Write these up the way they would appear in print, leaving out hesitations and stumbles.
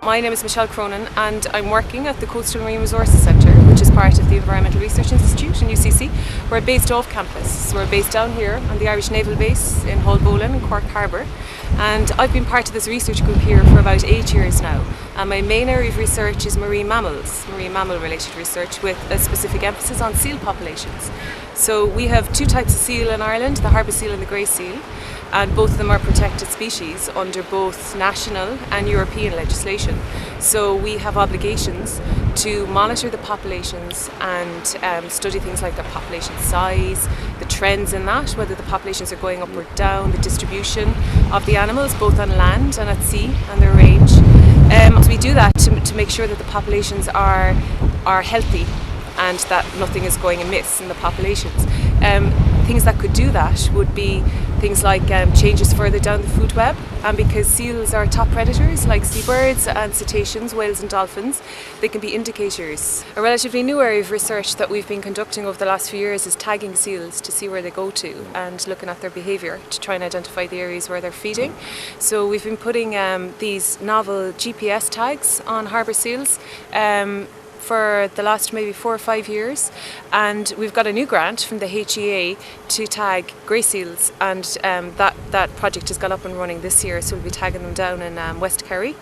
My name is Michelle Cronin and I'm working at the Coastal Marine Resources Centre, which is part of the Environmental Research Institute in UCC. We're based off campus, so we're based down here on the Irish Naval Base in Haulbowline in Cork Harbour. And I've been part of this research group here for about 8 years now. And my main area of research is marine mammals, marine mammal related research with a specific emphasis on seal populations. So we have two types of seal in Ireland, the harbour seal and the grey seal. And both of them are protected species under both national and European legislation. So we have obligations to monitor the populations and study things like their population size, the trends in that, whether the populations are going up or down, the distribution of the animals both on land and at sea and their range. So we do that to make sure that the populations are healthy and that nothing is going amiss in the populations. Things that could do that would be things like changes further down the food web, and because seals are top predators like seabirds and cetaceans, whales and dolphins, they can be indicators. A relatively new area of research that we've been conducting over the last few years is tagging seals to see where they go to and looking at their behaviour to try and identify the areas where they're feeding. So we've been putting these novel GPS tags on harbour seals for the last maybe 4 or 5 years, and we've got a new grant from the HEA to tag grey seals, and that project has got up and running this year, so we'll be tagging them down in West Kerry.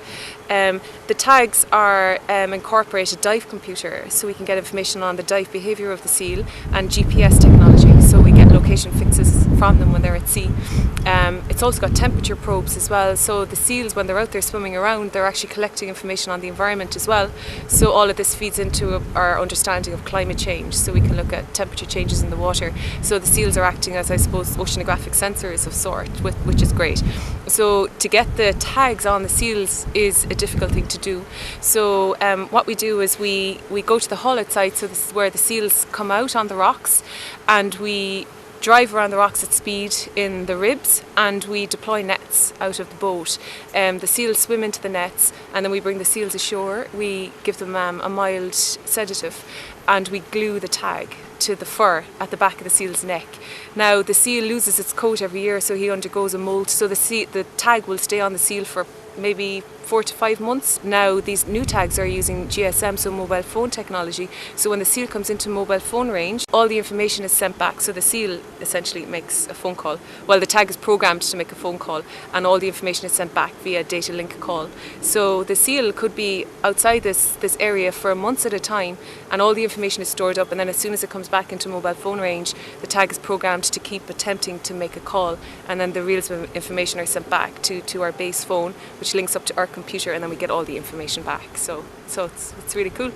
The tags are incorporated dive computer, so we can get information on the dive behaviour of the seal, and GPS technology, so we get location fixes from them when they're at sea. It's also got temperature probes as well, so the seals, when they're out there swimming around, they're actually collecting information on the environment as well. So all of this feeds into our understanding of climate change, so we can look at temperature changes in the water. So the seals are acting as, I suppose, oceanographic sensors of sort, which is great. So to get the tags on the seals is a difficult thing to do. So what we do is we go to the hull outside, so this is where the seals come out on the rocks, and we drive around the rocks at speed in the ribs, and we deploy nets out of the boat. The seals swim into the nets, and then we bring the seals ashore. We give them a mild sedative, and we glue the tag to the fur at the back of the seal's neck. Now the seal loses its coat every year, so he undergoes a molt, so the tag will stay on the seal for maybe 4 to 5 months. Now these new tags are using GSM, so mobile phone technology, so when the seal comes into mobile phone range, all the information is sent back, so the seal essentially makes a phone call. Well, the tag is programmed to make a phone call, and all the information is sent back via data link call. So the seal could be outside this area for months at a time, and all the information is stored up, and then as soon as it comes back into mobile phone range, the tag is programmed to keep attempting to make a call, and then the reels of information are sent back to our base phone, which links up to our computer, and then we get all the information back. So it's really cool.